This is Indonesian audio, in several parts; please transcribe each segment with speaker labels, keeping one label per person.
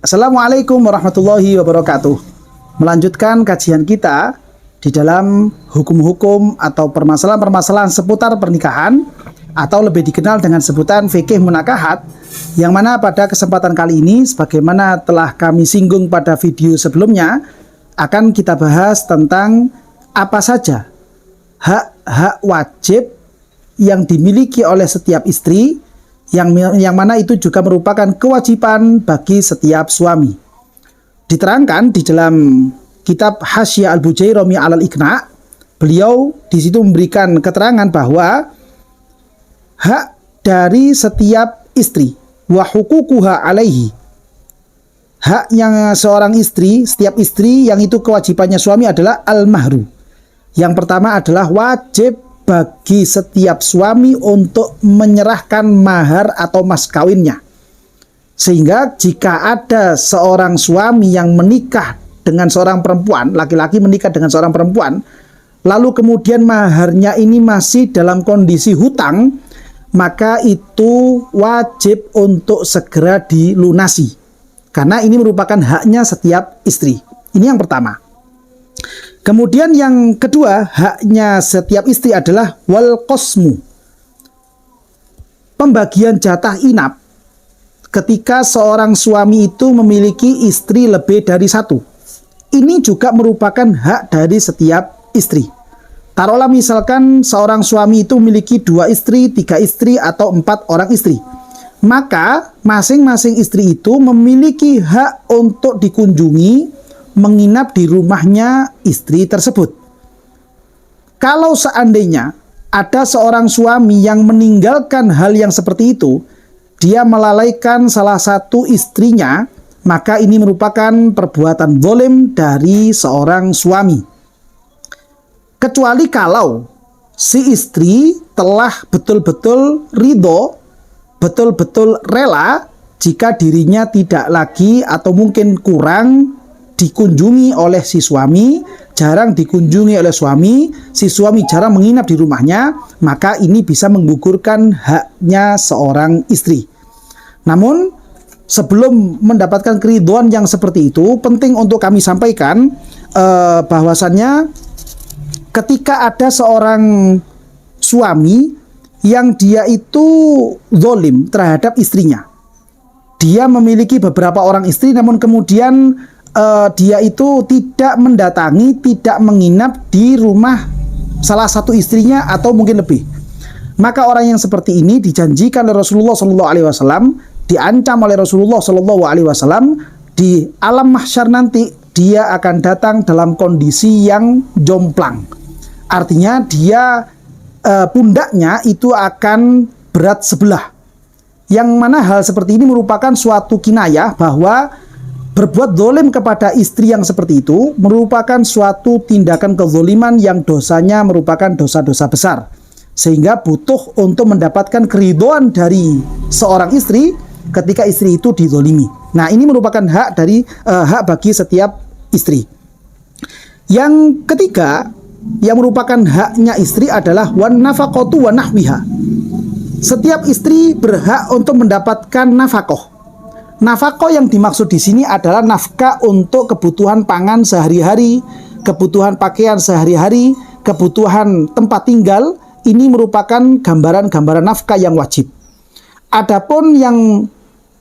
Speaker 1: Assalamualaikum warahmatullahi wabarakatuh. Melanjutkan kajian kita di dalam hukum-hukum atau permasalahan-permasalahan seputar pernikahan atau lebih dikenal dengan sebutan fikih munakahat, yang mana pada kesempatan kali ini sebagaimana telah kami singgung pada video sebelumnya, akan kita bahas tentang apa saja hak-hak wajib yang dimiliki oleh setiap istri, yang mana itu juga merupakan kewajiban bagi setiap suami. Diterangkan di dalam kitab Hasyiah Al-Bujairami 'alal Iqna', beliau di situ memberikan keterangan bahwa hak dari setiap istri wa huququha 'alaihi, hak yang seorang istri, setiap istri yang itu kewajibannya suami adalah al-mahru. Yang pertama adalah wajib bagi setiap suami untuk menyerahkan mahar atau mas kawinnya. Sehingga jika ada seorang suami yang menikah dengan seorang perempuan, laki-laki menikah dengan seorang perempuan, lalu kemudian maharnya ini masih dalam kondisi hutang, maka itu wajib untuk segera dilunasi. Karena ini merupakan haknya setiap istri. Ini yang pertama. Kemudian yang kedua, haknya setiap istri adalah wal qasmu, pembagian jatah inap ketika seorang suami itu memiliki istri lebih dari satu. Ini juga merupakan hak dari setiap istri. Taruhlah misalkan seorang suami itu memiliki 2 istri, 3 istri, atau 4 orang istri. Maka masing-masing istri itu memiliki hak untuk dikunjungi, menginap di rumahnya istri tersebut. Kalau seandainya ada seorang suami yang meninggalkan hal yang seperti itu, dia melalaikan salah satu istrinya, maka ini merupakan perbuatan zalim dari seorang suami. Kecuali kalau si istri telah betul-betul ridho, betul-betul rela jika dirinya tidak lagi atau mungkin kurang dikunjungi oleh si suami, jarang dikunjungi oleh suami, si suami jarang menginap di rumahnya, maka ini bisa menggugurkan haknya seorang istri. Namun sebelum mendapatkan keridhaan yang seperti itu, penting untuk kami sampaikan bahwasannya ketika ada seorang suami yang dia itu zalim terhadap istrinya, dia memiliki beberapa orang istri, namun kemudian dia itu tidak mendatangi, tidak menginap di rumah salah satu istrinya atau mungkin lebih. Maka orang yang seperti ini dijanjikan oleh Rasulullah SAW, diancam oleh Rasulullah SAW, di alam mahsyar nanti dia akan datang dalam kondisi yang jomplang. Artinya dia pundaknya itu akan berat sebelah. Yang mana hal seperti ini merupakan suatu kinayah bahwa berbuat zalim kepada istri yang seperti itu merupakan suatu tindakan kezaliman yang dosanya merupakan dosa-dosa besar, sehingga butuh untuk mendapatkan keridhaan dari seorang istri ketika istri itu dizalimi. Nah, ini merupakan hak bagi setiap istri. Yang ketiga, yang merupakan haknya istri adalah wan nafaqatu wa nahwiha. Setiap istri berhak untuk mendapatkan nafkah. Nafkah yang dimaksud di sini adalah nafkah untuk kebutuhan pangan sehari-hari, kebutuhan pakaian sehari-hari, kebutuhan tempat tinggal. Ini merupakan gambaran-gambaran nafkah yang wajib. Adapun yang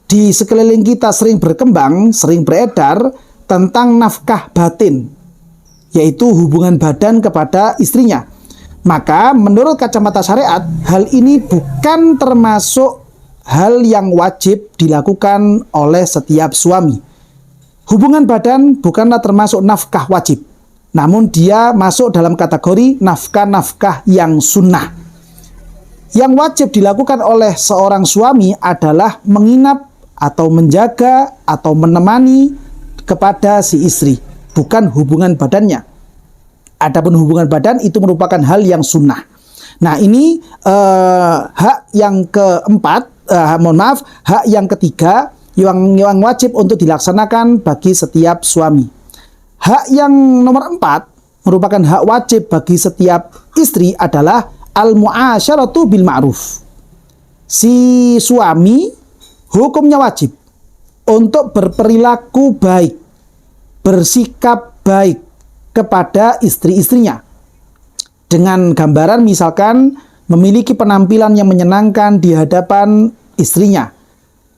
Speaker 1: di sekeliling kita sering berkembang, sering beredar tentang nafkah batin, yaitu hubungan badan kepada istrinya. Maka menurut kacamata syariat, hal ini bukan termasuk hal yang wajib dilakukan oleh setiap suami. Hubungan badan bukanlah termasuk nafkah wajib, namun dia masuk dalam kategori nafkah-nafkah yang sunnah. Yang wajib dilakukan oleh seorang suami adalah menginap atau menjaga atau menemani kepada si istri, bukan hubungan badannya. Adapun hubungan badan itu merupakan hal yang sunnah. Nah, ini hak yang keempat, hak yang ketiga yang wajib untuk dilaksanakan bagi setiap suami. Hak yang nomor 4 merupakan hak wajib bagi setiap istri adalah al-mu'asyaratu bil ma'ruf. Si suami hukumnya wajib untuk berperilaku baik, bersikap baik kepada istri-istrinya. Dengan gambaran misalkan memiliki penampilan yang menyenangkan di hadapan istrinya,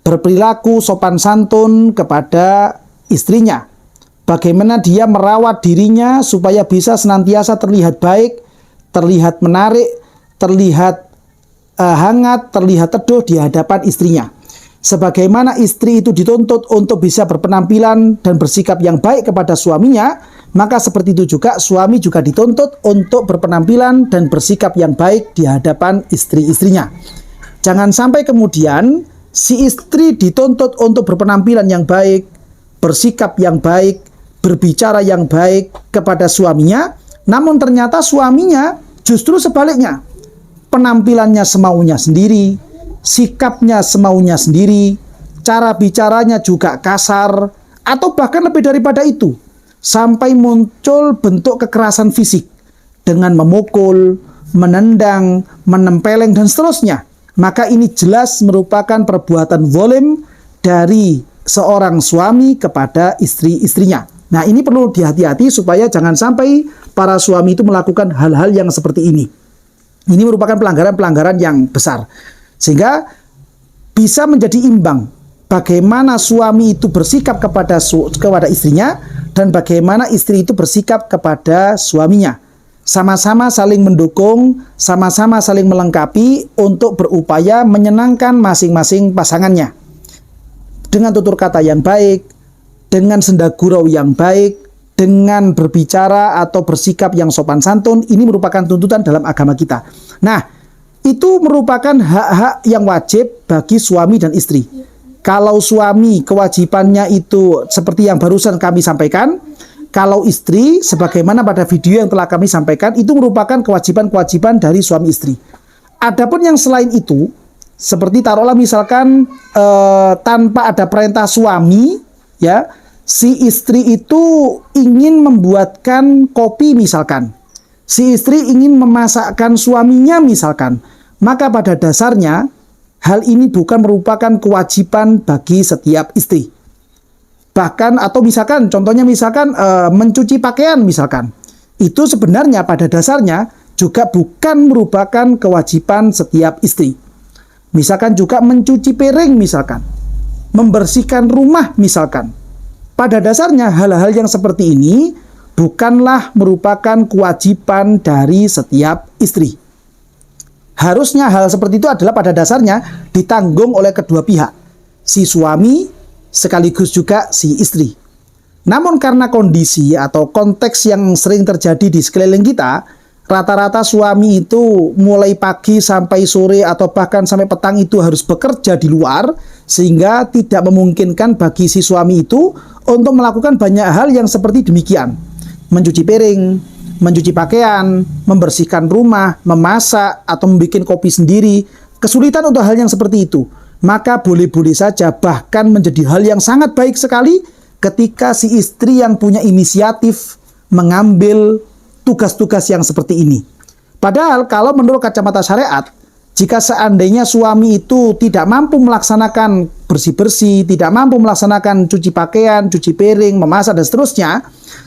Speaker 1: berperilaku sopan santun kepada istrinya, bagaimana dia merawat dirinya supaya bisa senantiasa terlihat baik, terlihat menarik, terlihat hangat, terlihat teduh di hadapan istrinya. Sebagaimana istri itu dituntut untuk bisa berpenampilan dan bersikap yang baik kepada suaminya, maka seperti itu juga suami juga dituntut untuk berpenampilan dan bersikap yang baik di hadapan istri-istrinya. Jangan sampai kemudian si istri dituntut untuk berpenampilan yang baik, bersikap yang baik, berbicara yang baik kepada suaminya, namun ternyata suaminya justru sebaliknya. Penampilannya semaunya sendiri, sikapnya semaunya sendiri, cara bicaranya juga kasar, atau bahkan lebih daripada itu, sampai muncul bentuk kekerasan fisik dengan memukul, menendang, menempeleng, dan seterusnya. Maka ini jelas merupakan perbuatan zalim dari seorang suami kepada istri-istrinya. Nah, ini perlu dihati-hati supaya jangan sampai para suami itu melakukan hal-hal yang seperti ini. Ini merupakan pelanggaran-pelanggaran yang besar. Sehingga bisa menjadi imbang bagaimana suami itu bersikap kepada istrinya dan bagaimana istri itu bersikap kepada suaminya. Sama-sama saling mendukung, sama-sama saling melengkapi untuk berupaya menyenangkan masing-masing pasangannya. Dengan tutur kata yang baik, dengan senda gurau yang baik, dengan berbicara atau bersikap yang sopan santun, ini merupakan tuntutan dalam agama kita. Nah, itu merupakan hak-hak yang wajib bagi suami dan istri. Kalau suami kewajibannya itu seperti yang barusan kami sampaikan, kalau istri sebagaimana pada video yang telah kami sampaikan, itu merupakan kewajiban-kewajiban dari suami istri. Adapun yang selain itu, seperti taruhlah misalkan tanpa ada perintah suami, ya, si istri itu ingin membuatkan kopi misalkan, si istri ingin memasakkan suaminya misalkan, maka pada dasarnya hal ini bukan merupakan kewajiban bagi setiap istri. Bahkan atau misalkan contohnya misalkan mencuci pakaian misalkan, itu sebenarnya pada dasarnya juga bukan merupakan kewajiban setiap istri. Misalkan juga mencuci piring misalkan, membersihkan rumah misalkan. Pada dasarnya hal-hal yang seperti ini bukanlah merupakan kewajiban dari setiap istri. Harusnya hal seperti itu adalah pada dasarnya ditanggung oleh kedua pihak, si suami sekaligus juga si istri. Namun karena kondisi atau konteks yang sering terjadi di sekeliling kita, rata-rata suami itu mulai pagi sampai sore atau bahkan sampai petang itu harus bekerja di luar, sehingga tidak memungkinkan bagi si suami itu untuk melakukan banyak hal yang seperti demikian. Mencuci piring, mencuci pakaian, membersihkan rumah, memasak, atau membuat kopi sendiri. Kesulitan untuk hal yang seperti itu. Maka boleh-boleh saja, bahkan menjadi hal yang sangat baik sekali ketika si istri yang punya inisiatif mengambil tugas-tugas yang seperti ini. Padahal kalau menurut kacamata syariat, jika seandainya suami itu tidak mampu melaksanakan bersih-bersih, tidak mampu melaksanakan cuci pakaian, cuci piring, memasak, dan seterusnya,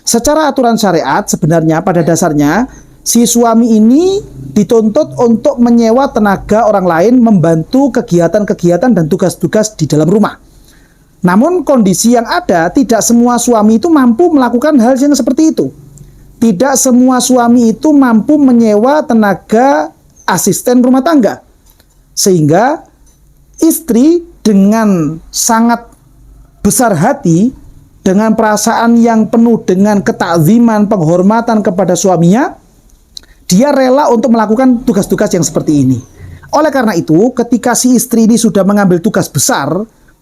Speaker 1: secara aturan syariat sebenarnya pada dasarnya si suami ini dituntut untuk menyewa tenaga orang lain membantu kegiatan-kegiatan dan tugas-tugas di dalam rumah. Namun kondisi yang ada, tidak semua suami itu mampu melakukan hal yang seperti itu. Tidak semua suami itu mampu menyewa tenaga asisten rumah tangga. Sehingga istri dengan sangat besar hati, dengan perasaan yang penuh dengan ketakziman, penghormatan kepada suaminya, dia rela untuk melakukan tugas-tugas yang seperti ini. Oleh karena itu, ketika si istri ini sudah mengambil tugas besar,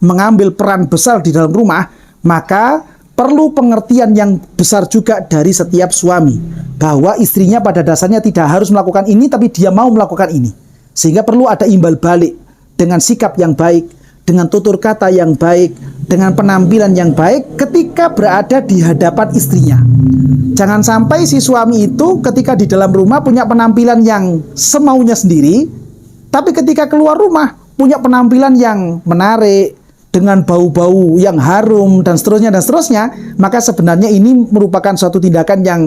Speaker 1: mengambil peran besar di dalam rumah, maka perlu pengertian yang besar juga dari setiap suami, bahwa istrinya pada dasarnya tidak harus melakukan ini, tapi dia mau melakukan ini. Sehingga perlu ada imbal balik dengan sikap yang baik, dengan tutur kata yang baik, dengan penampilan yang baik ketika berada di hadapan istrinya. Jangan sampai si suami itu ketika di dalam rumah punya penampilan yang semaunya sendiri, tapi ketika keluar rumah punya penampilan yang menarik, dengan bau-bau yang harum dan seterusnya, maka sebenarnya ini merupakan suatu tindakan yang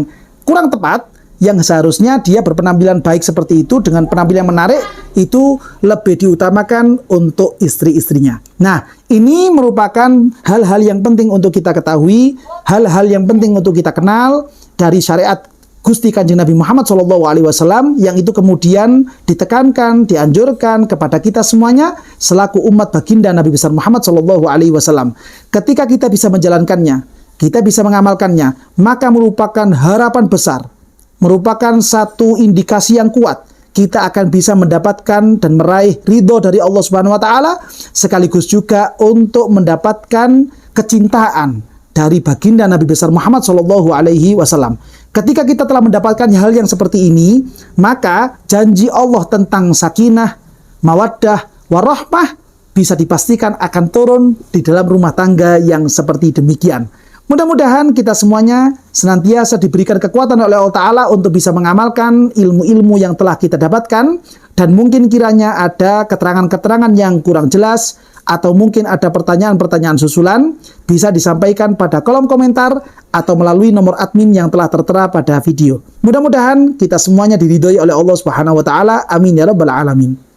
Speaker 1: kurang tepat, yang seharusnya dia berpenampilan baik seperti itu dengan penampilan yang menarik itu lebih diutamakan untuk istri-istrinya. Nah, ini merupakan hal-hal yang penting untuk kita ketahui, hal-hal yang penting untuk kita kenal dari syariat Gusti Kanjeng Nabi Muhammad SAW, yang itu kemudian ditekankan, dianjurkan kepada kita semuanya selaku umat baginda Nabi besar Muhammad SAW. Ketika kita bisa menjalankannya, kita bisa mengamalkannya, maka merupakan harapan besar, merupakan satu indikasi yang kuat. Kita akan bisa mendapatkan dan meraih ridho dari Allah Subhanahu wa taala, sekaligus juga untuk mendapatkan kecintaan dari baginda Nabi besar Muhammad SAW. Ketika kita telah mendapatkan hal yang seperti ini, maka janji Allah tentang sakinah, mawaddah, warahmah bisa dipastikan akan turun di dalam rumah tangga yang seperti demikian. Mudah-mudahan kita semuanya senantiasa diberikan kekuatan oleh Allah Ta'ala untuk bisa mengamalkan ilmu-ilmu yang telah kita dapatkan, dan mungkin kiranya ada keterangan-keterangan yang kurang jelas atau mungkin ada pertanyaan-pertanyaan susulan, bisa disampaikan pada kolom komentar atau melalui nomor admin yang telah tertera pada video. Mudah-mudahan kita semuanya diridhoi oleh Allah Subhanahu wa taala. Amin ya rabbal alamin.